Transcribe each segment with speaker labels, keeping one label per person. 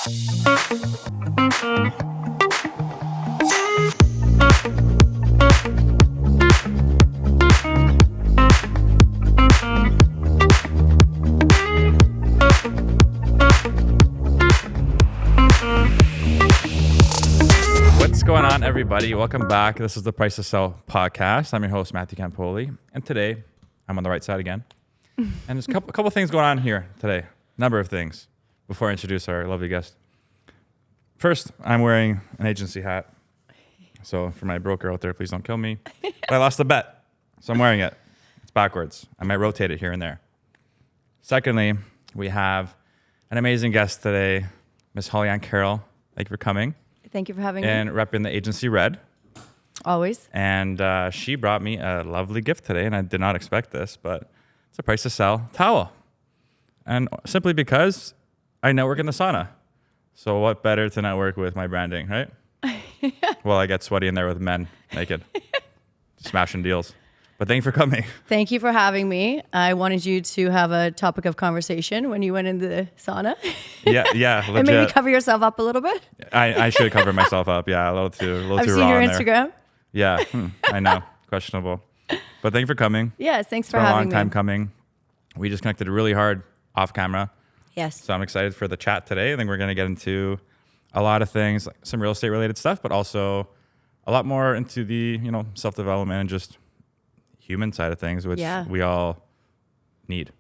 Speaker 1: What's going on, everybody? Welcome back. This is the Price to Sell podcast. I'm your host, Matthew Campoli, and today I'm on the right side again. And there's a couple things going on here today. Number of things before I introduce our lovely guest. First, I'm wearing an agency hat. So for my broker out there, please don't kill me. But I lost the bet, so I'm wearing it. It's backwards. I might rotate it here and there. Secondly, we have an amazing guest today, Miss Carroll. Thank you for coming.
Speaker 2: Thank you for having me.
Speaker 1: And repping the agency Red.
Speaker 2: Always.
Speaker 1: And she brought me a lovely gift today, and I did not expect this, but it's a Price to Sell towel. And simply because I network in the sauna. So what better to network with my branding, right? Well, I get sweaty in there with men naked, smashing deals. But thank you for coming.
Speaker 2: Thank you for having me. I wanted you to have a topic of conversation when you went into the sauna.
Speaker 1: Yeah, legit.
Speaker 2: And maybe cover yourself up a little bit.
Speaker 1: I should cover myself up. Yeah, a little too
Speaker 2: I've
Speaker 1: too
Speaker 2: seen
Speaker 1: raw
Speaker 2: your
Speaker 1: in there.
Speaker 2: Instagram.
Speaker 1: Yeah, I know. Questionable. But thank you for coming.
Speaker 2: Yes, thanks for
Speaker 1: It's been
Speaker 2: having
Speaker 1: a long time
Speaker 2: me.
Speaker 1: coming. We just connected really hard off camera.
Speaker 2: Yes.
Speaker 1: So I'm excited for the chat today. I think we're going to get into a lot of things, like some real estate related stuff, but also a lot more into the, self-development and just human side of things, which we all need.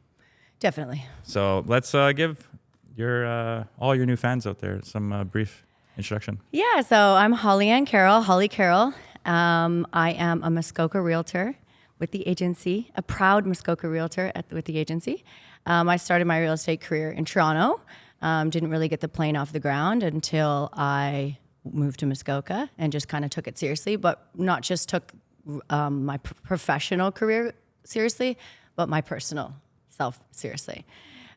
Speaker 2: Definitely.
Speaker 1: So let's give your all your new fans out there some brief introduction.
Speaker 2: Yeah, so I'm Holly Carroll. I am a Muskoka Realtor with the agency, a proud Muskoka Realtor with the agency. I started my real estate career in Toronto. Didn't really get the plane off the ground until I moved to Muskoka and just kind of took it seriously, but not just took my professional career seriously, but my personal self seriously.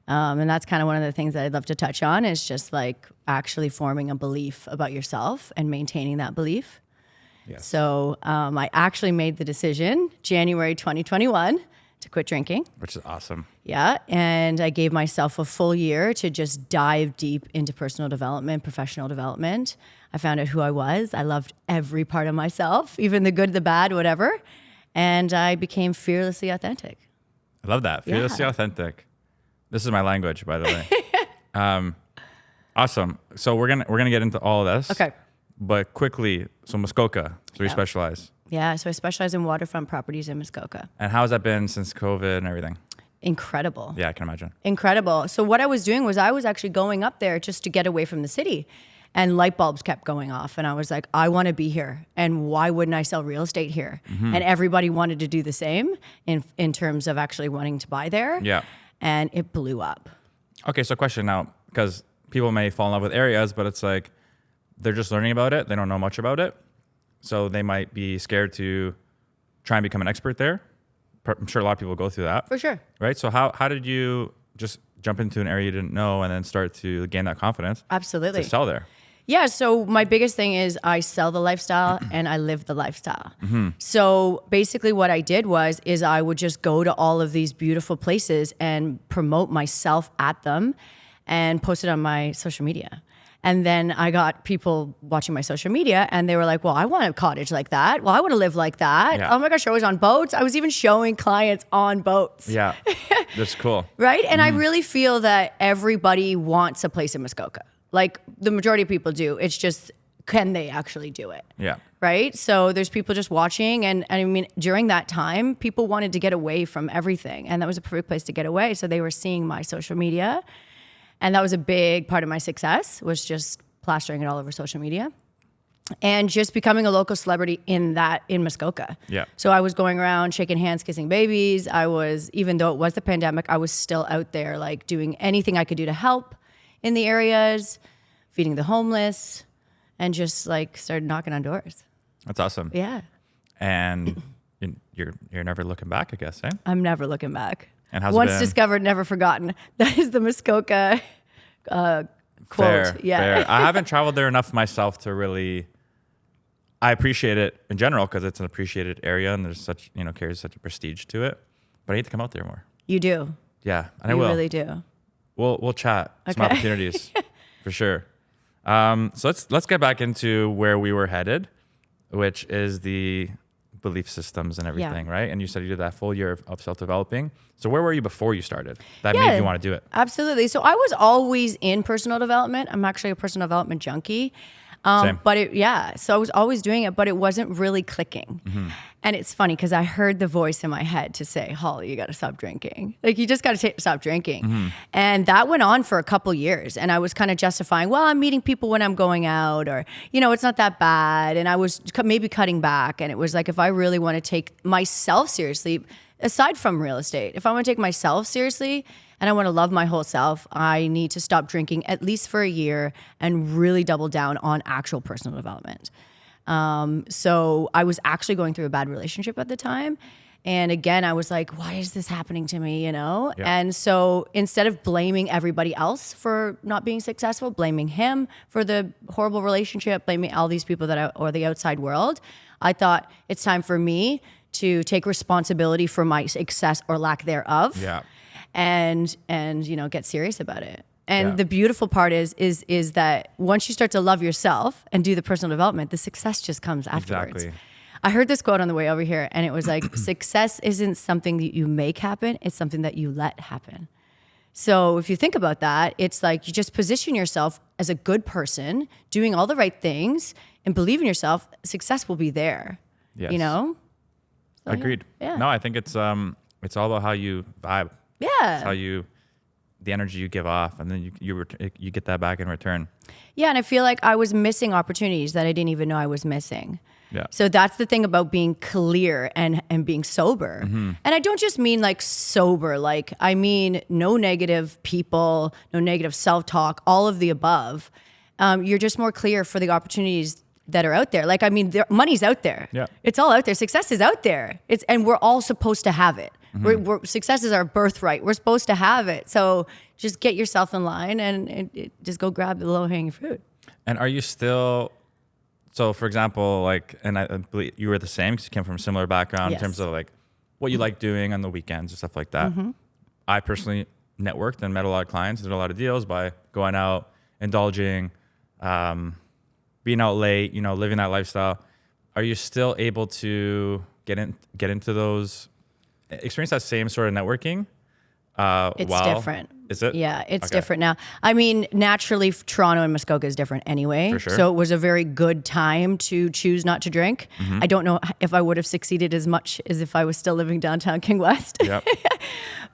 Speaker 2: And that's kind of one of the things that I'd love to touch on is just like actually forming a belief about yourself and maintaining that belief.
Speaker 1: Yes.
Speaker 2: So I actually made the decision January 2021 to quit drinking.
Speaker 1: Which is awesome.
Speaker 2: Yeah. And I gave myself a full year to just dive deep into personal development, professional development. I found out who I was. I loved every part of myself, even the good, the bad, whatever. And I became fearlessly authentic.
Speaker 1: I love that. Fearlessly authentic. This is my language, by the way. Awesome. So we're gonna get into all of this.
Speaker 2: Okay.
Speaker 1: But quickly, so Muskoka, so you specialize.
Speaker 2: Yeah, so I specialize in waterfront properties in Muskoka.
Speaker 1: And how has that been since COVID and everything?
Speaker 2: Incredible.
Speaker 1: Yeah, I can imagine.
Speaker 2: Incredible. So what I was doing was I was actually going up there just to get away from the city. And light bulbs kept going off. And I was like, I want to be here. And why wouldn't I sell real estate here? Mm-hmm. And everybody wanted to do the same in terms of actually wanting to buy there.
Speaker 1: Yeah.
Speaker 2: And it blew up.
Speaker 1: Okay, so question now, because people may fall in love with areas, but it's like they're just learning about it. They don't know much about it. So they might be scared to try and become an expert there. I'm sure a lot of people go through that.
Speaker 2: For sure.
Speaker 1: Right? So how did you just jump into an area you didn't know and then start to gain that confidence?
Speaker 2: Absolutely.
Speaker 1: To sell there?
Speaker 2: Yeah, so my biggest thing is I sell the lifestyle and I live the lifestyle. Mm-hmm. So basically what I did is I would just go to all of these beautiful places and promote myself at them and post it on my social media. And then I got people watching my social media and they were like, well, I want a cottage like that. Well, I want to live like that. Yeah. Oh my gosh, I was on boats. I was even showing clients on boats.
Speaker 1: Yeah, that's cool.
Speaker 2: Right? And I really feel that everybody wants a place in Muskoka. Like the majority of people do. It's just, can they actually do it?
Speaker 1: Yeah.
Speaker 2: Right? So there's people just watching. And I mean, during that time, people wanted to get away from everything. And that was a perfect place to get away. So they were seeing my social media. And that was a big part of my success, was just plastering it all over social media. And just becoming a local celebrity in Muskoka.
Speaker 1: Yeah.
Speaker 2: So I was going around shaking hands, kissing babies. I was, even though it was the pandemic, I was still out there like doing anything I could do to help in the areas, feeding the homeless, and just like started knocking on doors.
Speaker 1: That's awesome.
Speaker 2: Yeah.
Speaker 1: And you're never looking back, I guess, eh?
Speaker 2: I'm never looking back.
Speaker 1: And how's
Speaker 2: Once
Speaker 1: it been?
Speaker 2: discovered, never forgotten. That is the Muskoka quote.
Speaker 1: Fair,
Speaker 2: Yeah.
Speaker 1: fair. I haven't traveled there enough myself to really. I appreciate it in general because it's an appreciated area and there's such, carries such a prestige to it. But I need to come out there more.
Speaker 2: You do.
Speaker 1: Yeah, and I
Speaker 2: You
Speaker 1: will.
Speaker 2: really do.
Speaker 1: We'll chat some
Speaker 2: Okay.
Speaker 1: opportunities for sure. So let's get back into where we were headed, which is the belief systems and everything, right? And you said you did that full year of self-developing. So where were you before you started that made you want to do it?
Speaker 2: Absolutely. So I was always in personal development. I'm actually a personal development junkie.
Speaker 1: Same.
Speaker 2: So I was always doing it, but it wasn't really clicking. And it's funny because I heard the voice in my head to say, Holly, you got to stop drinking. Like, you just got to stop drinking. And that went on for a couple years. And I was kind of justifying, well, I'm meeting people when I'm going out, or, it's not that bad. And I was maybe cutting back. And it was like, if I really want to take myself seriously, aside from real estate, if I want to take myself seriously and I want to love my whole self, I need to stop drinking at least for a year and really double down on actual personal development. So I was actually going through a bad relationship at the time. And again, I was like, why is this happening to me, Yeah. And so instead of blaming everybody else for not being successful, blaming him for the horrible relationship, blaming all these people or the outside world, I thought it's time for me to take responsibility for my success or lack thereof.
Speaker 1: Yeah.
Speaker 2: And get serious about it. And the beautiful part is that once you start to love yourself and do the personal development, the success just comes afterwards.
Speaker 1: Exactly.
Speaker 2: I heard this quote on the way over here, and it was like, success isn't something that you make happen, it's something that you let happen. So if you think about that, it's like you just position yourself as a good person, doing all the right things, and believe in yourself, success will be there.
Speaker 1: Yes.
Speaker 2: So,
Speaker 1: Agreed.
Speaker 2: Yeah.
Speaker 1: No, I think it's all about how you vibe.
Speaker 2: Yeah.
Speaker 1: It's the energy you give off, and then you get that back in return.
Speaker 2: Yeah, and I feel like I was missing opportunities that I didn't even know I was missing.
Speaker 1: Yeah.
Speaker 2: So that's the thing about being clear and being sober. And I don't just mean like sober, like I mean no negative people, no negative self-talk, all of the above. You're just more clear for the opportunities that are out there. Like, I mean, money's out there.
Speaker 1: Yeah.
Speaker 2: It's all out there. Success is out there. And we're all supposed to have it. Success is our birthright. We're supposed to have it. So just get yourself in line and just go grab the low-hanging fruit.
Speaker 1: And are you still, so for example, like, and I believe you were the same because you came from a similar background in terms of like what you like doing on the weekends and stuff like that. I personally networked and met a lot of clients, did a lot of deals by going out, indulging, being out late, living that lifestyle. Are you still able to get into those, experience that same sort of networking?
Speaker 2: It's different.
Speaker 1: Is it?
Speaker 2: Yeah, it's different now. I mean, naturally, Toronto and Muskoka is different anyway.
Speaker 1: For sure.
Speaker 2: So it was a very good time to choose not to drink. I don't know if I would have succeeded as much as if I was still living downtown King West.
Speaker 1: Yep.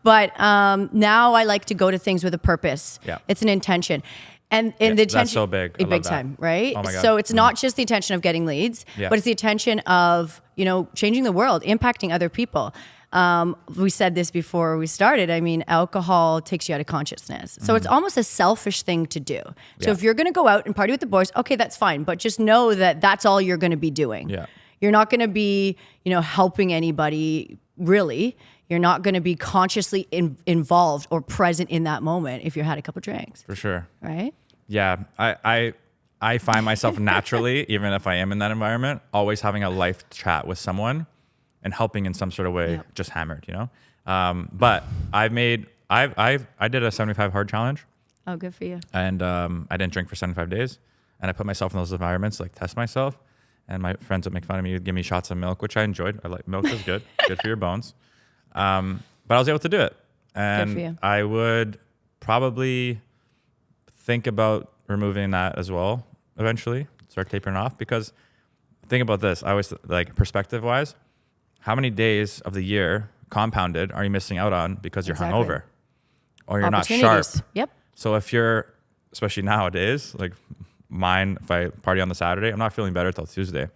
Speaker 2: But now I like to go to things with a purpose.
Speaker 1: Yeah.
Speaker 2: It's an intention. And the intention,
Speaker 1: that's so big. I love
Speaker 2: big
Speaker 1: that.
Speaker 2: time, right?
Speaker 1: Oh my God.
Speaker 2: So it's not just the intention of getting leads, but it's the intention of, changing the world, impacting other people. We said this before we started. I mean, alcohol takes you out of consciousness. So it's almost a selfish thing to do. So if you're going to go out and party with the boys, okay, that's fine. But just know that that's all you're going to be doing.
Speaker 1: Yeah.
Speaker 2: You're not going to be, helping anybody really. You're not going to be consciously involved or present in that moment if you had a couple drinks.
Speaker 1: For sure.
Speaker 2: Right?
Speaker 1: Yeah. I find myself naturally, even if I am in that environment, always having a life chat with someone and helping in some sort of way, just hammered, But I did a 75 hard challenge.
Speaker 2: Oh, good for you.
Speaker 1: And I didn't drink for 75 days. And I put myself in those environments, like test myself. And my friends would make fun of me, would give me shots of milk, which I enjoyed. I like milk is good, good for your bones. But I was able to do it. And
Speaker 2: good for you.
Speaker 1: I would probably think about removing that as well eventually, start tapering off. Because think about this, I was like perspective wise, how many days of the year compounded are you missing out on because you're hungover or you're not sharp?
Speaker 2: Yep.
Speaker 1: So if you're, especially nowadays, like mine, if I party on the Saturday, I'm not feeling better till Tuesday.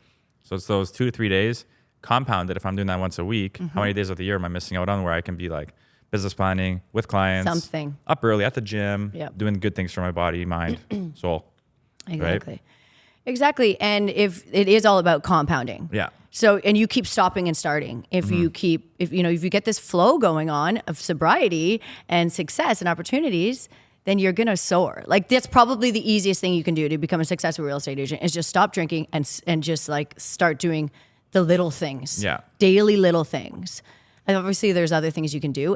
Speaker 1: So it's those 2 to 3 days compounded. If I'm doing that once a week, how many days of the year am I missing out on where I can be like business planning with clients,
Speaker 2: something
Speaker 1: up early at the gym, doing good things for my body, mind, soul.
Speaker 2: Exactly.
Speaker 1: Right?
Speaker 2: Exactly. And if it is all about compounding.
Speaker 1: Yeah.
Speaker 2: So, and you keep stopping and starting. If you get this flow going on of sobriety and success and opportunities, then you're going to soar. Like that's probably the easiest thing you can do to become a successful real estate agent is just stop drinking and just like start doing the little things.
Speaker 1: Yeah.
Speaker 2: Daily little things. And obviously there's other things you can do.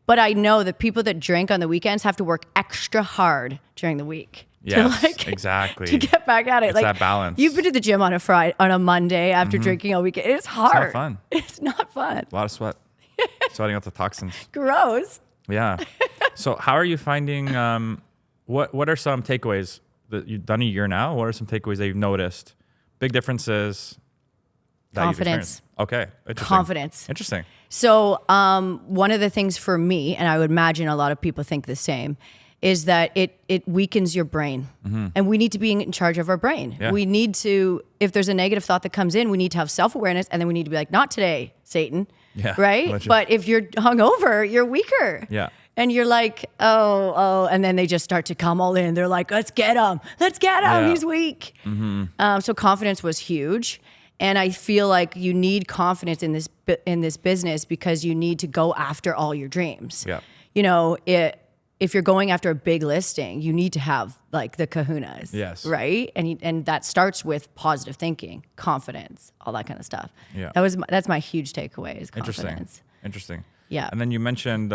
Speaker 2: But I know that people that drink on the weekends have to work extra hard during the week.
Speaker 1: Yes, exactly.
Speaker 2: To get back at it.
Speaker 1: It's
Speaker 2: like
Speaker 1: that balance.
Speaker 2: You've been to the gym on a Monday after drinking all weekend. It's hard.
Speaker 1: It's not fun.
Speaker 2: It's not fun.
Speaker 1: A lot of sweat. Sweating out the toxins.
Speaker 2: Gross.
Speaker 1: Yeah. So how are you finding, what are some takeaways that you've done a year now? What are some takeaways that you've noticed? Big differences that you've
Speaker 2: Confidence.
Speaker 1: experienced? Okay. Interesting.
Speaker 2: Confidence.
Speaker 1: Interesting.
Speaker 2: So one of the things for me, and I would imagine a lot of people think the same, is that it weakens your brain. And we need to be in charge of our brain.
Speaker 1: Yeah.
Speaker 2: We need to, if there's a negative thought that comes in, we need to have self-awareness, and then we need to be like, not today, Satan.
Speaker 1: Yeah.
Speaker 2: Right?
Speaker 1: Legit.
Speaker 2: But if you're hungover, you're weaker.
Speaker 1: Yeah.
Speaker 2: And you're like, oh, and then they just start to come all in. They're like, let's get him. Yeah. He's weak. So confidence was huge. And I feel like you need confidence in this business because you need to go after all your dreams.
Speaker 1: Yeah.
Speaker 2: You know, if you're going after a big listing, you need to have like the kahunas.
Speaker 1: Yes.
Speaker 2: Right? And that starts with positive thinking, confidence, all that kind of stuff.
Speaker 1: Yeah.
Speaker 2: That's my huge takeaway is confidence.
Speaker 1: Interesting.
Speaker 2: Yeah.
Speaker 1: And then you mentioned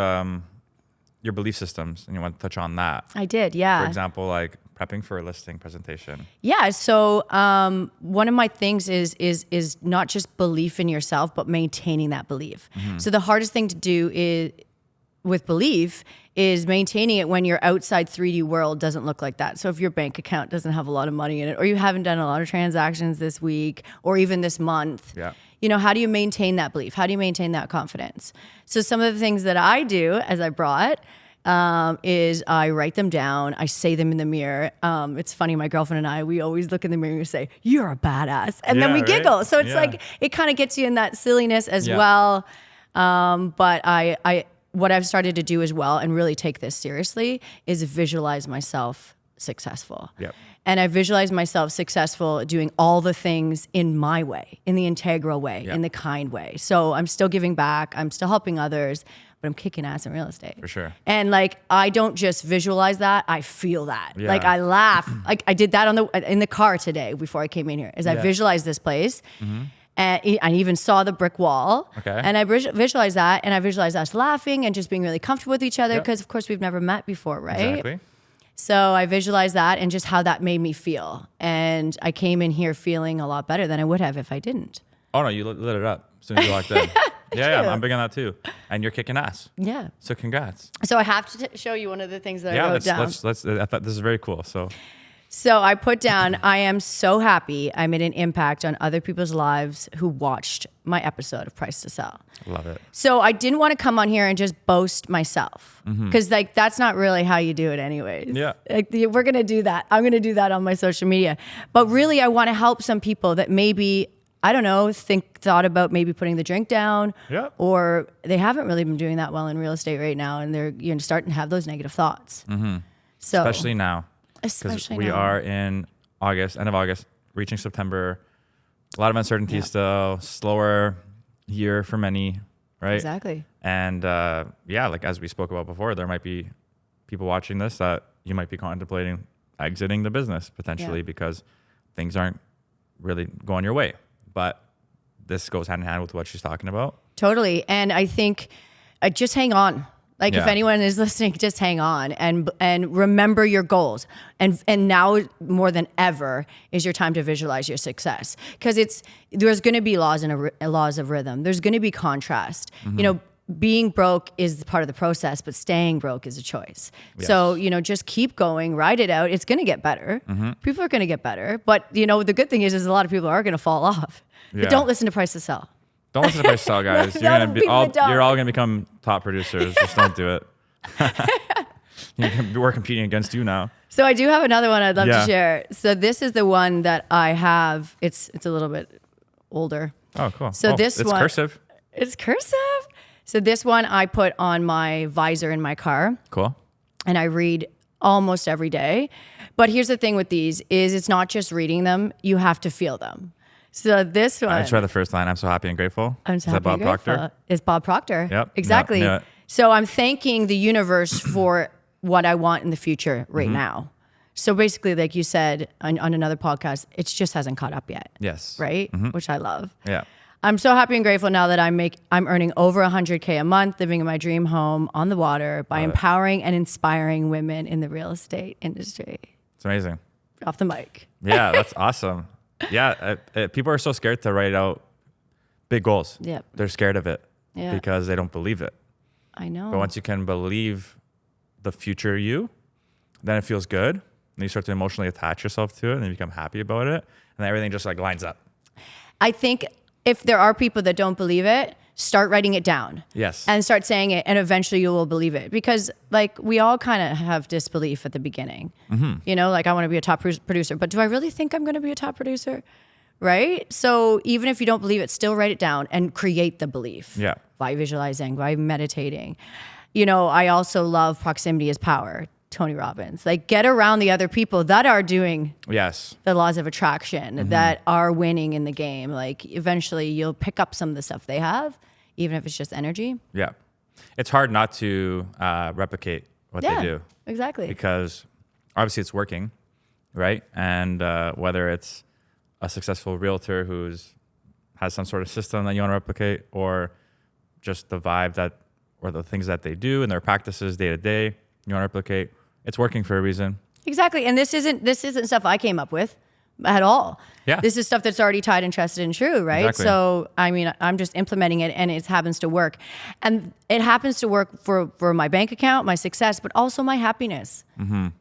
Speaker 1: your belief systems, and you want to touch on that.
Speaker 2: I did, yeah.
Speaker 1: For example, like prepping for a listing presentation.
Speaker 2: Yeah. So one of my things is not just belief in yourself, but maintaining that belief. So the hardest thing to do is with belief is maintaining it when your outside 3D world doesn't look like that. So if your bank account doesn't have a lot of money in it, or you haven't done a lot of transactions this week or even this month, you know, how do you maintain that belief? How do you maintain that confidence? So some of the things that I do, as I brought, is I write them down. I say them in the mirror. It's funny, my girlfriend and I, we always look in the mirror and we say, "You're a badass," and then we giggle. So it's like it kind of gets you in that silliness as well. But what I've started to do as well, and really take this seriously, is visualize myself successful.
Speaker 1: Yep.
Speaker 2: And I visualize myself successful doing all the things in my way, in the integral way, in the kind way. So I'm still giving back. I'm still helping others, but I'm kicking ass in real estate.
Speaker 1: For sure.
Speaker 2: And like, I don't just visualize that, I feel that.
Speaker 1: Yeah.
Speaker 2: Like I laugh. Like I did that in the car today before I came in here, is I visualized this place. And I even saw the brick wall.
Speaker 1: Okay.
Speaker 2: And I visualized that, and I visualized us laughing and just being really comfortable with each other because, of course, we've never met before, right?
Speaker 1: Exactly.
Speaker 2: So I visualized that and just how that made me feel. And I came in here feeling a lot better than I would have if I didn't.
Speaker 1: Oh, no, you lit it up as soon as you walked in. Yeah, I'm big on that too. And you're kicking ass.
Speaker 2: Yeah.
Speaker 1: So congrats.
Speaker 2: So I have to show you one of the things that I wrote down.
Speaker 1: I thought this is very cool.
Speaker 2: So I put down, I am so happy I made an impact on other people's lives who watched my episode of Price to Sell.
Speaker 1: Love it.
Speaker 2: So I didn't want to come on here and just boast myself, because like that's not really how you do it anyways.
Speaker 1: Yeah.
Speaker 2: Like we're going to do that. I'm going to do that on my social media. But really I want to help some people that maybe, I don't know, thought about maybe putting the drink down, or they haven't really been doing that well in real estate right now, and they're starting to have those negative thoughts. So
Speaker 1: Especially now. Because we are in August, end of August, reaching September. A lot of uncertainty still, slower year for many, right?
Speaker 2: Exactly.
Speaker 1: And like as we spoke about before, there might be people watching this that you might be contemplating exiting the business potentially because things aren't really going your way. But this goes hand in hand with what she's talking about.
Speaker 2: Totally. And I think just hang on. Like if anyone is listening, just hang on and remember your goals. And now more than ever is your time to visualize your success, because there's going to be laws of rhythm. There's going to be contrast. You know, being broke is part of the process, but staying broke is a choice. Yes. So, just keep going, ride it out. It's going to get better. People are going to get better. But, the good thing is a lot of people are going to fall off. But don't listen to Price to Sell.
Speaker 1: Don't listen to Price to Sell, guys. You're all gonna become top producers. Just don't do it. We're competing against you now.
Speaker 2: So I do have another one I'd love to share. So this is the one that I have. It's a little bit older.
Speaker 1: Oh, cool.
Speaker 2: So
Speaker 1: it's cursive.
Speaker 2: It's cursive. So this one I put on my visor in my car.
Speaker 1: Cool.
Speaker 2: And I read almost every day. But here's the thing with these is it's not just reading them. You have to feel them. So this one.
Speaker 1: I just read the first line. I'm so happy and grateful.
Speaker 2: I'm so
Speaker 1: happy
Speaker 2: and grateful.
Speaker 1: Proctor?
Speaker 2: It's Bob Proctor.
Speaker 1: Yep.
Speaker 2: Exactly.
Speaker 1: Knew it.
Speaker 2: So I'm thanking the universe for what I want in the future right now. So basically, like you said on another podcast, it just hasn't caught up yet.
Speaker 1: Yes.
Speaker 2: Right? Which I love.
Speaker 1: Yeah.
Speaker 2: I'm so happy and grateful now that I'm earning over $100K a month, living in my dream home on the water by empowering and inspiring women in the real estate industry.
Speaker 1: It's amazing.
Speaker 2: Off the mic.
Speaker 1: Yeah, that's awesome. Yeah, people are so scared to write out big goals.
Speaker 2: Yep.
Speaker 1: They're scared of it because they don't believe it.
Speaker 2: I know.
Speaker 1: But once you can believe the future you, then it feels good. And you start to emotionally attach yourself to it and you become happy about it. And then everything just like lines up.
Speaker 2: I think if there are people that don't believe it, start writing it down.
Speaker 1: Yes.
Speaker 2: And start saying it, and eventually you will believe it. Because like we all kind of have disbelief at the beginning. You know, like I want to be a top producer, but do I really think I'm going to be a top producer? Right? So even if you don't believe it, still write it down and create the belief.
Speaker 1: Yeah.
Speaker 2: By visualizing, by meditating. You know, I also love proximity is power, Tony Robbins. Like get around the other people that are doing the laws of attraction, that are winning in the game. Like eventually you'll pick up some of the stuff they have, even if it's just energy.
Speaker 1: Yeah. It's hard not to replicate what they do.
Speaker 2: Exactly.
Speaker 1: Because obviously it's working, right? And whether it's a successful realtor has some sort of system that you want to replicate, or just the vibe that, or the things that they do and their practices day to day, you want to replicate. It's working for a reason. Exactly.
Speaker 2: And this isn't stuff I came up with at all.
Speaker 1: Yeah.
Speaker 2: This is stuff that's already tried and trusted and true, right?
Speaker 1: Exactly.
Speaker 2: So, I mean, I'm just implementing it and it happens to work. And it happens to work for my bank account, my success, but also my happiness.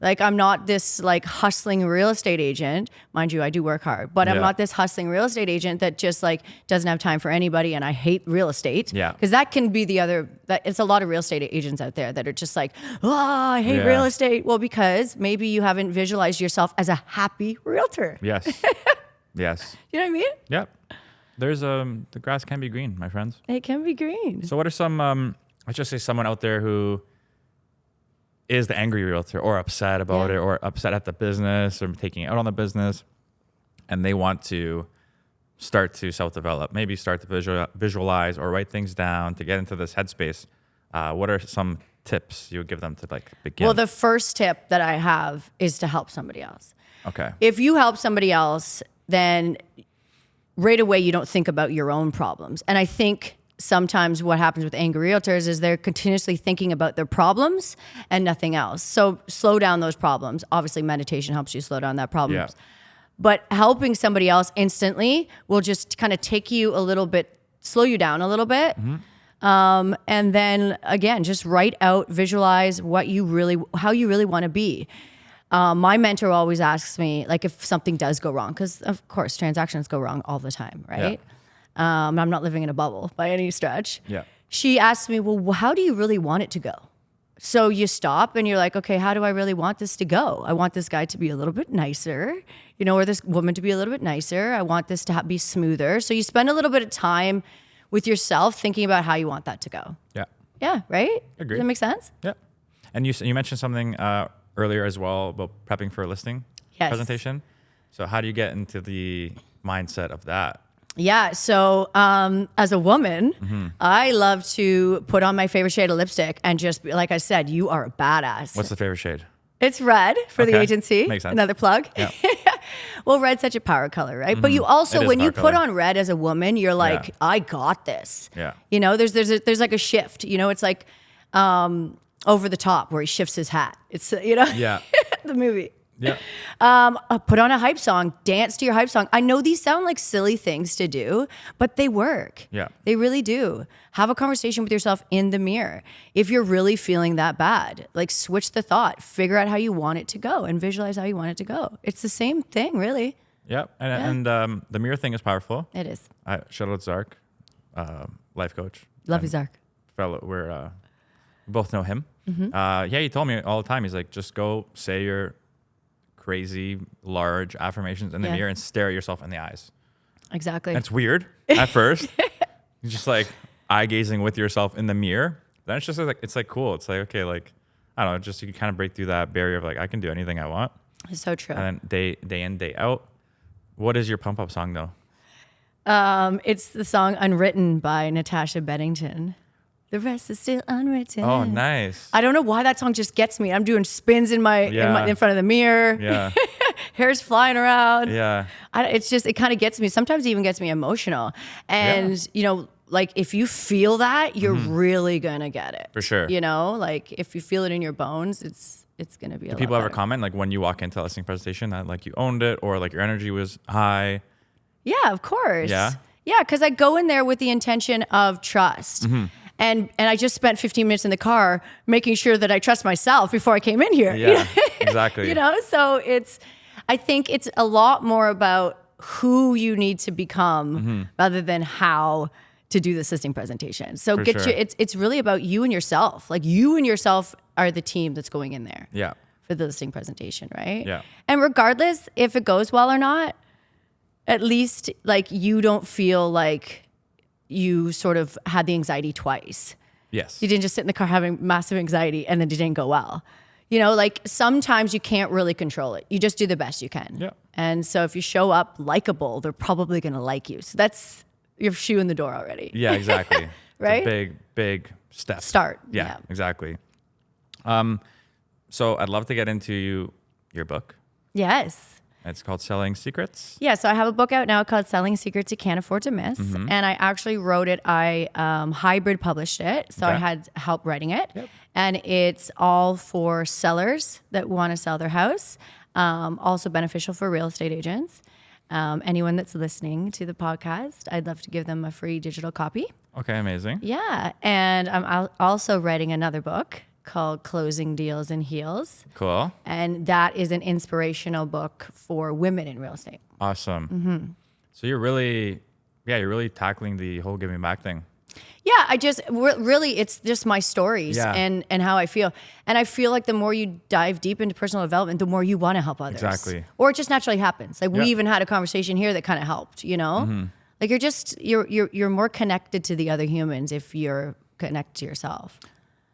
Speaker 2: Like I'm not this like hustling real estate agent. Mind you, I do work hard, but I'm not this hustling real estate agent that just like doesn't have time for anybody, and I hate real estate.
Speaker 1: Yeah.
Speaker 2: Because that can be it's a lot of real estate agents out there that are just like, oh, I hate real estate. Well, because maybe you haven't visualized yourself as a happy realtor.
Speaker 1: Yes. Yes.
Speaker 2: You know what I mean?
Speaker 1: Yep. There's the grass can be green, my friends.
Speaker 2: It can be green.
Speaker 1: So what are some let's just say someone out there who is the angry realtor or upset about it, or upset at the business or taking it out on the business, and they want to start to self-develop, maybe start to visualize or write things down to get into this headspace. What are some tips you would give them to like begin?
Speaker 2: Well, the first tip that I have is to help somebody else.
Speaker 1: Okay.
Speaker 2: If you help somebody else, then right away you don't think about your own problems. And I think sometimes what happens with angry realtors is they're continuously thinking about their problems and nothing else. So slow down those problems. Obviously, meditation helps you slow down that problem.
Speaker 1: Yeah.
Speaker 2: But helping somebody else instantly will just kind of take you a little bit, slow you down a little bit. And then again, just write out, visualize how you really want to be. My mentor always asks me, like, if something does go wrong, because of course transactions go wrong all the time, right? I'm not living in a bubble by any stretch.
Speaker 1: Yeah.
Speaker 2: She asks me, well, how do you really want it to go? So you stop and you're like, okay, how do I really want this to go? I want this guy to be a little bit nicer, you know, or this woman to be a little bit nicer. I want this to be smoother. So you spend a little bit of time with yourself thinking about how you want that to go.
Speaker 1: Yeah.
Speaker 2: Yeah, right?
Speaker 1: Agreed.
Speaker 2: Does that make sense?
Speaker 1: Yeah. And you mentioned something earlier as well about prepping for a listing presentation. So how do you get into the mindset of that?
Speaker 2: Yeah. So as a woman, I love to put on my favorite shade of lipstick and just be, like I said, you are a badass.
Speaker 1: What's the favorite shade?
Speaker 2: It's red for the agency.
Speaker 1: Makes sense.
Speaker 2: Another plug.
Speaker 1: Yeah.
Speaker 2: Well, red's such a power color, right? But you also, when you put on red as a woman, you're like, I got this.
Speaker 1: Yeah.
Speaker 2: You know, there's like a shift. You know, it's like Over the Top where he shifts his hat. It's the movie.
Speaker 1: Yeah.
Speaker 2: Put on a hype song, dance to your hype song. I know these sound like silly things to do, but they work.
Speaker 1: Yeah.
Speaker 2: They really do. Have a conversation with yourself in the mirror. If you're really feeling that bad, like switch the thought, figure out how you want it to go and visualize how you want it to go. It's the same thing, really.
Speaker 1: Yeah. And the mirror thing is powerful.
Speaker 2: It is.
Speaker 1: Shout out Zark, life coach.
Speaker 2: Love you, Zark.
Speaker 1: We both know him. He told me all the time, he's like, just go say your crazy large affirmations in the mirror and stare at yourself in the eyes.
Speaker 2: Exactly.
Speaker 1: And it's weird at first. You're just like eye gazing with yourself in the mirror. Then it's just like, it's like cool. It's like, okay, like, I don't know, just you can kind of break through that barrier of like, I can do anything I want.
Speaker 2: It's so true.
Speaker 1: And then day in, day out. What is your pump up song though?
Speaker 2: It's the song Unwritten by Natasha Bedington. The rest is still unwritten.
Speaker 1: Oh, nice.
Speaker 2: I don't know why that song just gets me. I'm doing spins in front of the mirror.
Speaker 1: Yeah.
Speaker 2: Hair's flying around.
Speaker 1: Yeah.
Speaker 2: It kind of gets me. Sometimes it even gets me emotional. And, you know, like if you feel that, you're really going to get it.
Speaker 1: For sure.
Speaker 2: You know, like if you feel it in your bones, it's it's going to be
Speaker 1: Do people ever comment like when you walk into a listing presentation that like you owned it or like your energy was high?
Speaker 2: Yeah, of course.
Speaker 1: Yeah?
Speaker 2: Yeah, because I go in there with the intention of trust. And I just spent 15 minutes in the car making sure that I trust myself before I came in here.
Speaker 1: Yeah, exactly.
Speaker 2: You know, so I think it's a lot more about who you need to become rather than how to do the listing presentation. So
Speaker 1: For sure.
Speaker 2: it's really about you and yourself. Like you and yourself are the team that's going in there
Speaker 1: Yeah.
Speaker 2: for the listing presentation, right?
Speaker 1: Yeah.
Speaker 2: And regardless if it goes well or not, at least like you don't feel like you sort of had the anxiety twice.
Speaker 1: Yes.
Speaker 2: You didn't just sit in the car having massive anxiety and then it didn't go well. You know, like sometimes you can't really control it. You just do the best you can.
Speaker 1: Yeah.
Speaker 2: And so if you show up likable, they're probably going to like you. So that's your shoe in the door already.
Speaker 1: Yeah, exactly.
Speaker 2: Right?
Speaker 1: It's a big step.
Speaker 2: Start.
Speaker 1: Yeah, exactly. So I'd love to get into your book.
Speaker 2: Yes.
Speaker 1: It's called Selling Secrets.
Speaker 2: Yeah, so I have a book out now called Selling Secrets You Can't Afford to Miss. And I actually wrote it. I hybrid published it. So I
Speaker 1: Okay.
Speaker 2: had help writing it. And it's all for sellers that want to sell their house. Also beneficial for real estate agents. Anyone that's listening to the podcast, I'd love to give them a free digital copy.
Speaker 1: Okay, amazing.
Speaker 2: Yeah. And I'm also writing another book called Closing Deals in Heels.
Speaker 1: Cool.
Speaker 2: And that is an inspirational book for women in real estate.
Speaker 1: Awesome. So you're really tackling the whole giving back thing.
Speaker 2: Yeah, really, it's just my stories
Speaker 1: Yeah.
Speaker 2: and how I feel. And I feel like the more you dive deep into personal development, the more you want to help others.
Speaker 1: Exactly.
Speaker 2: Or it just naturally happens. Like
Speaker 1: Yeah.
Speaker 2: we even had a conversation here that kind of helped, you know? Like you're more connected to the other humans if you're connected to yourself.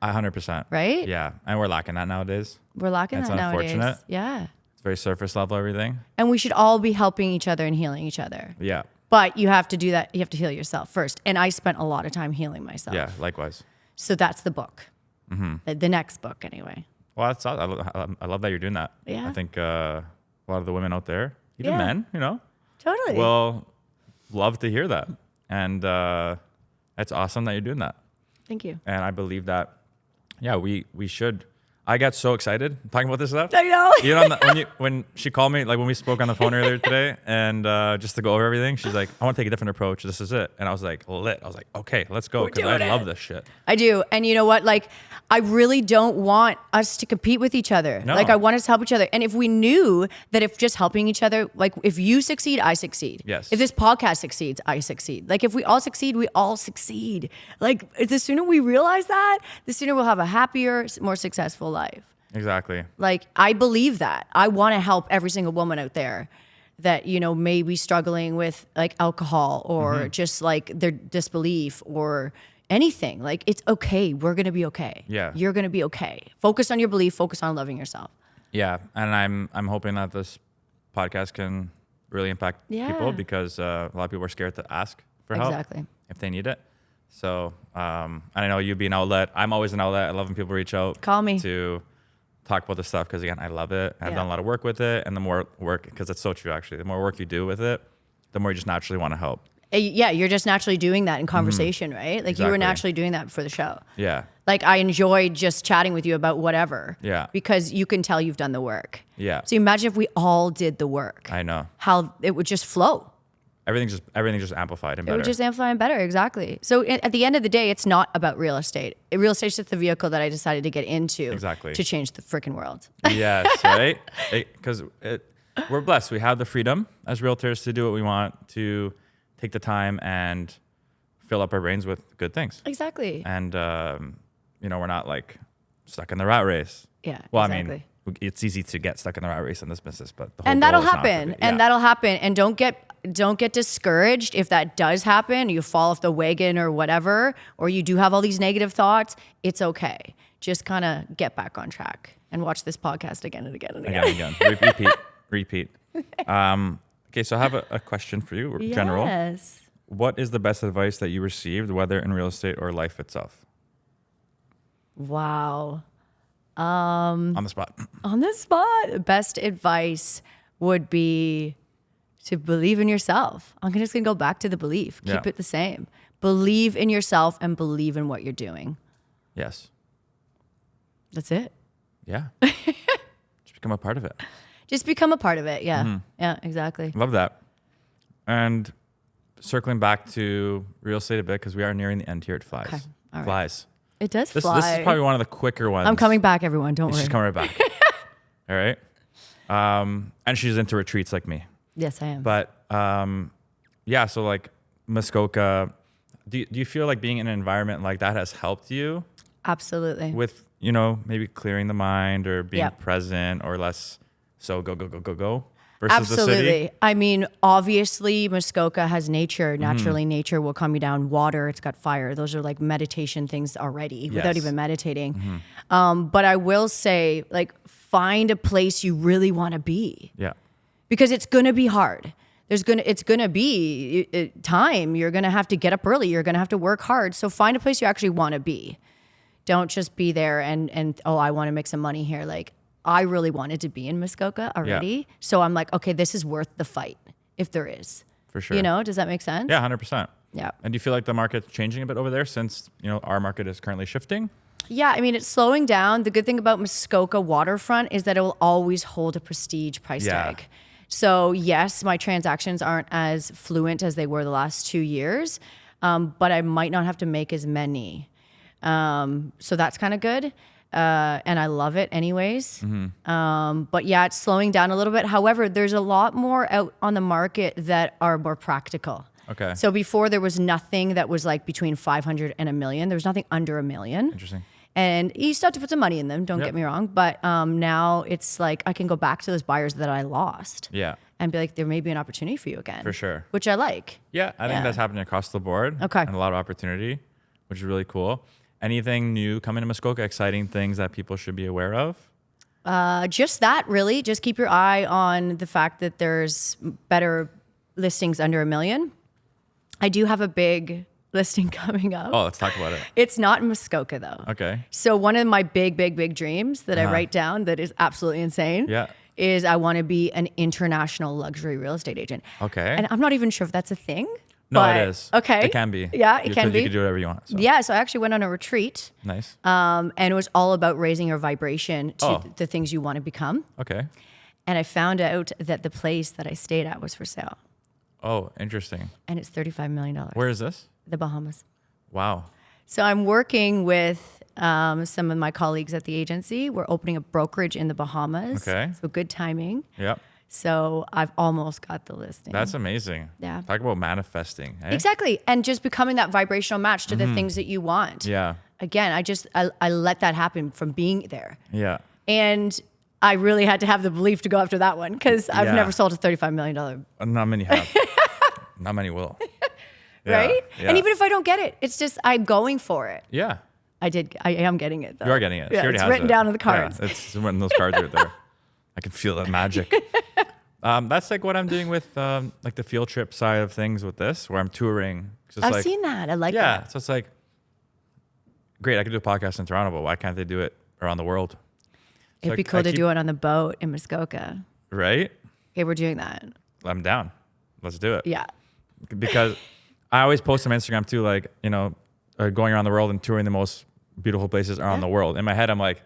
Speaker 1: 100%.
Speaker 2: Right?
Speaker 1: Yeah. And we're lacking that nowadays.
Speaker 2: We're lacking
Speaker 1: That's
Speaker 2: that nowadays.
Speaker 1: unfortunate.
Speaker 2: Yeah.
Speaker 1: It's very surface level, everything.
Speaker 2: And we should all be helping each other and healing each other.
Speaker 1: Yeah.
Speaker 2: But you have to do that. You have to heal yourself first. And I spent a lot of time healing myself.
Speaker 1: Yeah, likewise.
Speaker 2: So that's the book. The next book, anyway.
Speaker 1: Well, I love that you're doing that.
Speaker 2: Yeah.
Speaker 1: I think a lot of the women out there, even
Speaker 2: Yeah.
Speaker 1: men, you know,
Speaker 2: Totally.
Speaker 1: will love to hear that. And it's awesome that you're doing that.
Speaker 2: Thank you.
Speaker 1: And I believe that, yeah, we should. I got so excited talking about this stuff.
Speaker 2: I know.
Speaker 1: You know, when she called me, like when we spoke on the phone earlier today, and just to go over everything, she's like, "I want to take a different approach. This is it." And I was like, lit. I was like, "Okay, let's go," because I
Speaker 2: doing
Speaker 1: love
Speaker 2: it.
Speaker 1: this shit.
Speaker 2: I do. And you know what? Like, I really don't want us to compete with each other.
Speaker 1: No.
Speaker 2: Like, I want us to help each other. And if we knew that if just helping each other, like if you succeed, I succeed.
Speaker 1: Yes.
Speaker 2: If this podcast succeeds, I succeed. Like if we all succeed, we all succeed. Like the sooner we realize that, the sooner we'll have a happier, more successful life.
Speaker 1: Exactly.
Speaker 2: Like, I believe that. I want to help every single woman out there that, you know, may be struggling with like alcohol or just like their disbelief or anything. Like, it's okay. We're going to be okay.
Speaker 1: Yeah.
Speaker 2: You're going to be okay. Focus on your belief. Focus on loving yourself.
Speaker 1: Yeah, and I'm hoping that this podcast can really impact
Speaker 2: Yeah.
Speaker 1: people because a lot of people are scared to ask for help
Speaker 2: Exactly.
Speaker 1: if they need it. So, and I know you be an outlet. I'm always an outlet. I love when people reach out.
Speaker 2: Call me.
Speaker 1: To talk about this stuff because again, I love it. I've
Speaker 2: Yeah.
Speaker 1: done a lot of work with it, and the more work, because it's so true actually, the more work you do with it, the more you just naturally want to help.
Speaker 2: Yeah, you're just naturally doing that in conversation, right? Like you were
Speaker 1: Exactly.
Speaker 2: naturally doing that for the show.
Speaker 1: Yeah,
Speaker 2: Like I enjoyed just chatting with you about whatever.
Speaker 1: Yeah.
Speaker 2: Because you can tell you've done the work.
Speaker 1: yeah.
Speaker 2: So imagine if we all did the work.
Speaker 1: I know.
Speaker 2: How it would just flow.
Speaker 1: Everything's just amplified and
Speaker 2: It
Speaker 1: better.
Speaker 2: would just amplify and better, exactly. So at the end of the day, it's not about real estate. Real estate's just the vehicle that I decided to get into
Speaker 1: Exactly.
Speaker 2: to change the freaking world.
Speaker 1: Yes, right? Because we're blessed. We have the freedom as realtors to do what we want, to take the time and fill up our brains with good things.
Speaker 2: Exactly.
Speaker 1: And, we're not like stuck in the rat race.
Speaker 2: Yeah,
Speaker 1: Well,
Speaker 2: exactly.
Speaker 1: I mean, it's easy to get stuck in the rat race in this business, but the whole
Speaker 2: And
Speaker 1: goal
Speaker 2: that'll
Speaker 1: is not to
Speaker 2: happen.
Speaker 1: be.
Speaker 2: And
Speaker 1: Yeah.
Speaker 2: that'll happen. And don't get discouraged if that does happen. You fall off the wagon or whatever, or you do have all these negative thoughts. It's okay. Just kind of get back on track and watch this podcast again and again and again.
Speaker 1: Again. Repeat. Okay, so I have a question for you, general.
Speaker 2: Yes.
Speaker 1: What is the best advice that you received, whether in real estate or life itself?
Speaker 2: Wow.
Speaker 1: On the spot.
Speaker 2: On the spot, best advice would be to believe in yourself. I'm just going to go back to the belief. Keep
Speaker 1: Yeah.
Speaker 2: it the same. Believe in yourself and believe in what you're doing.
Speaker 1: Yes.
Speaker 2: That's it.
Speaker 1: Yeah. Just become a part of it.
Speaker 2: Just become a part of it. Yeah. Yeah, exactly.
Speaker 1: Love that. And circling back to real estate a bit, because we are nearing the end here. It flies.
Speaker 2: Okay. All right.
Speaker 1: Flies.
Speaker 2: It does
Speaker 1: This
Speaker 2: fly.
Speaker 1: is probably one of the quicker ones.
Speaker 2: I'm coming back, everyone. Don't worry.
Speaker 1: She's coming right back. All right. And she's into retreats like me.
Speaker 2: Yes, I am.
Speaker 1: But yeah, so like Muskoka, do you feel like being in an environment like that has helped you
Speaker 2: Absolutely.
Speaker 1: with, maybe clearing the mind or being present or less so go versus the city?
Speaker 2: Absolutely. I mean, obviously, Muskoka has nature. Naturally, nature will calm you down. Water, it's got fire. Those are like meditation things already without even meditating. But I will say, like, find a place you really want to be.
Speaker 1: Yeah.
Speaker 2: Because it's going to be hard. It's going to be time. You're going to have to get up early. You're going to have to work hard. So find a place you actually want to be. Don't just be there and I want to make some money here. Like, I really wanted to be in Muskoka already. Yeah. So I'm like, okay, this is worth the fight if there is.
Speaker 1: For sure.
Speaker 2: Does that make sense?
Speaker 1: Yeah, 100%.
Speaker 2: Yeah.
Speaker 1: And do you feel like the market's changing a bit over there since, our market is currently shifting?
Speaker 2: Yeah, I mean, it's slowing down. The good thing about Muskoka waterfront is that it will always hold a prestige price tag. So yes, my transactions aren't as fluent as they were the last 2 years, but I might not have to make as many. So that's kind of good. And I love it anyways. But yeah, it's slowing down a little bit. However, there's a lot more out on the market that are more practical.
Speaker 1: Okay.
Speaker 2: So before there was nothing that was like between 500 and $1 million. There was nothing under $1 million.
Speaker 1: Interesting.
Speaker 2: And you still have to put some money in them, don't get me wrong. But now it's like I can go back to those buyers that I lost.
Speaker 1: Yeah.
Speaker 2: And be like, there may be an opportunity for you again.
Speaker 1: For sure.
Speaker 2: Which I like.
Speaker 1: Yeah, I think that's happening across the board.
Speaker 2: Okay.
Speaker 1: And a lot of opportunity, which is really cool. Anything new coming to Muskoka, exciting things that people should be aware of?
Speaker 2: Just that, really. Just keep your eye on the fact that there's better listings under $1 million. I do have a big listing coming up.
Speaker 1: Oh, let's talk about it.
Speaker 2: It's not in Muskoka, though.
Speaker 1: Okay.
Speaker 2: So one of my big dreams that I write down that is absolutely insane is I want to be an international luxury real estate agent.
Speaker 1: Okay.
Speaker 2: And I'm not even sure if that's a thing.
Speaker 1: No, it is.
Speaker 2: Okay.
Speaker 1: It can be.
Speaker 2: Yeah, it can be.
Speaker 1: You can do whatever you want. So.
Speaker 2: Yeah, so I actually went on a retreat.
Speaker 1: Nice.
Speaker 2: And it was all about raising your vibration to the things you want to become.
Speaker 1: Okay.
Speaker 2: And I found out that the place that I stayed at was for sale.
Speaker 1: Oh, interesting.
Speaker 2: And it's $35 million.
Speaker 1: Where is this?
Speaker 2: The Bahamas.
Speaker 1: Wow.
Speaker 2: So I'm working with some of my colleagues at the agency. We're opening a brokerage in the Bahamas.
Speaker 1: Okay.
Speaker 2: So good timing.
Speaker 1: Yep.
Speaker 2: So I've almost got the listing.
Speaker 1: That's amazing.
Speaker 2: Yeah.
Speaker 1: Talk about manifesting. Eh?
Speaker 2: Exactly. And just becoming that vibrational match to the things that you want.
Speaker 1: Yeah.
Speaker 2: Again, I let that happen from being there.
Speaker 1: Yeah.
Speaker 2: And I really had to have the belief to go after that one because I've never sold a $35 million.
Speaker 1: Not many have. Not many will. Yeah.
Speaker 2: Right?
Speaker 1: Yeah.
Speaker 2: And even if I don't get it, it's just I'm going for it.
Speaker 1: Yeah.
Speaker 2: I am getting it, though.
Speaker 1: You are getting it.
Speaker 2: Yeah,
Speaker 1: She already
Speaker 2: it's
Speaker 1: has
Speaker 2: written
Speaker 1: it.
Speaker 2: down on the cards.
Speaker 1: Yeah, it's written those cards right there. I can feel that magic. That's like what I'm doing with like the field trip side of things with this, where I'm touring.
Speaker 2: I've seen that. I like that.
Speaker 1: Yeah. So it's like, great, I could do a podcast in Toronto, but why can't they do it around the world?
Speaker 2: It'd be cool to do it on the boat in Muskoka.
Speaker 1: Right?
Speaker 2: Okay, we're doing that.
Speaker 1: I'm down. Let's do it.
Speaker 2: Yeah.
Speaker 1: Because I always post on Instagram too, like, going around the world and touring the most beautiful places around the world. In my head, I'm like,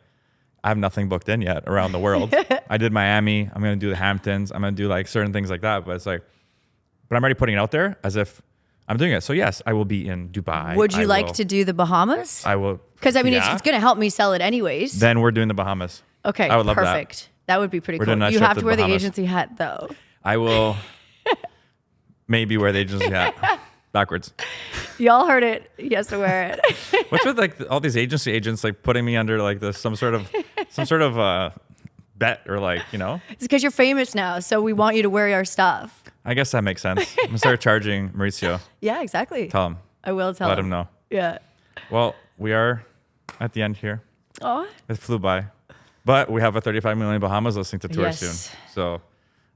Speaker 1: I have nothing booked in yet around the world. I did Miami. I'm going to do the Hamptons. I'm going to do like certain things like that. But it's like, but I'm already putting it out there as if I'm doing it. So yes, I will be in Dubai.
Speaker 2: Would you like to do the Bahamas?
Speaker 1: I will.
Speaker 2: Because I mean, it's going to help me sell it anyways.
Speaker 1: Then we're doing the Bahamas.
Speaker 2: Okay,
Speaker 1: I would love
Speaker 2: perfect. That would be pretty
Speaker 1: We're
Speaker 2: cool.
Speaker 1: doing that
Speaker 2: You
Speaker 1: trip
Speaker 2: have
Speaker 1: to
Speaker 2: to wear the
Speaker 1: Bahamas.
Speaker 2: agency hat, though.
Speaker 1: I will maybe wear the agency hat backwards.
Speaker 2: Y'all heard it. He has to wear it.
Speaker 1: What's with like all these agency agents like putting me under like this some sort of bet or like
Speaker 2: It's because you're famous now, so we want you to wear our stuff.
Speaker 1: I guess that makes sense. I'm gonna start charging Mauricio.
Speaker 2: Yeah, exactly.
Speaker 1: Tell him.
Speaker 2: I will tell him.
Speaker 1: Let him know.
Speaker 2: Yeah.
Speaker 1: Well, we are at the end here.
Speaker 2: Oh.
Speaker 1: It flew by, but we have a 35 million Bahamas listening to tour
Speaker 2: Yes.
Speaker 1: soon. So,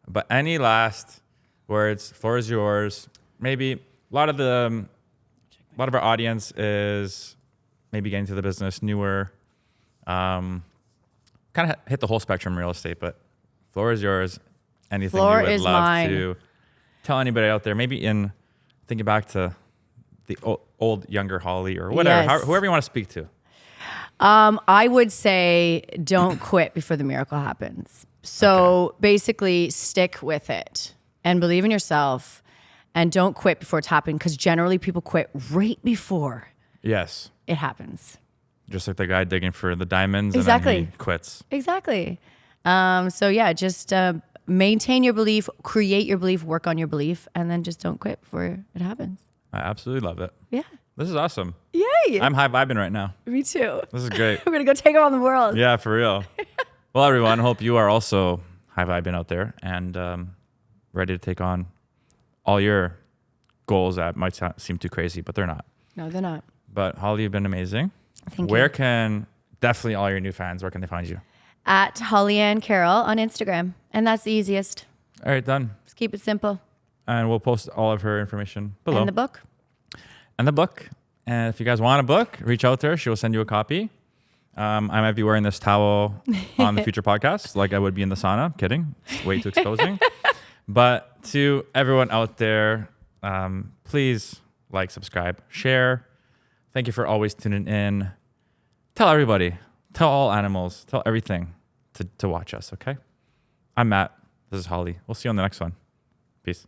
Speaker 1: but any last words? Floor is yours. Maybe a lot of our audience is maybe getting to the business newer. Kind of hit the whole spectrum real estate, but floor is yours. Anything
Speaker 2: Floor
Speaker 1: you would
Speaker 2: is
Speaker 1: love
Speaker 2: mine.
Speaker 1: to tell anybody out there, maybe in thinking back to the old younger Holly or whatever,
Speaker 2: Yes.
Speaker 1: whoever you want to speak to.
Speaker 2: I would say don't quit before the miracle happens. So basically stick with it and believe in yourself and don't quit before it's happening, because generally people quit right before
Speaker 1: Yes.
Speaker 2: it happens.
Speaker 1: Just like the guy digging for the diamonds
Speaker 2: Exactly.
Speaker 1: and then he quits.
Speaker 2: Exactly. So yeah, just maintain your belief, create your belief, work on your belief, and then just don't quit before it happens.
Speaker 1: I absolutely love it.
Speaker 2: Yeah.
Speaker 1: This is awesome.
Speaker 2: Yay.
Speaker 1: I'm high vibing right now.
Speaker 2: Me too.
Speaker 1: This is great.
Speaker 2: We're going to go take around the world.
Speaker 1: Yeah, for real. Well, everyone, hope you are also high vibing out there and ready to take on all your goals that might seem too crazy, but they're not.
Speaker 2: No, they're not.
Speaker 1: But Holly, you've been amazing.
Speaker 2: Thank
Speaker 1: Where
Speaker 2: you.
Speaker 1: can definitely all your new fans, where can they find you?
Speaker 2: At Holly Ann Carroll on Instagram. And that's the easiest.
Speaker 1: All right, done.
Speaker 2: Just keep it simple.
Speaker 1: And we'll post all of her information below.
Speaker 2: And the book.
Speaker 1: And the book. And if you guys want a book, reach out there. She will send you a copy. I might be wearing this towel on the future podcast, like I would be in the sauna. Kidding. It's way too exposing. But to everyone out there, please like, subscribe, share. Thank you for always tuning in. Tell everybody. Tell all animals. Tell everything to watch us, okay? I'm Matt. This is Holly. We'll see you on the next one. Peace.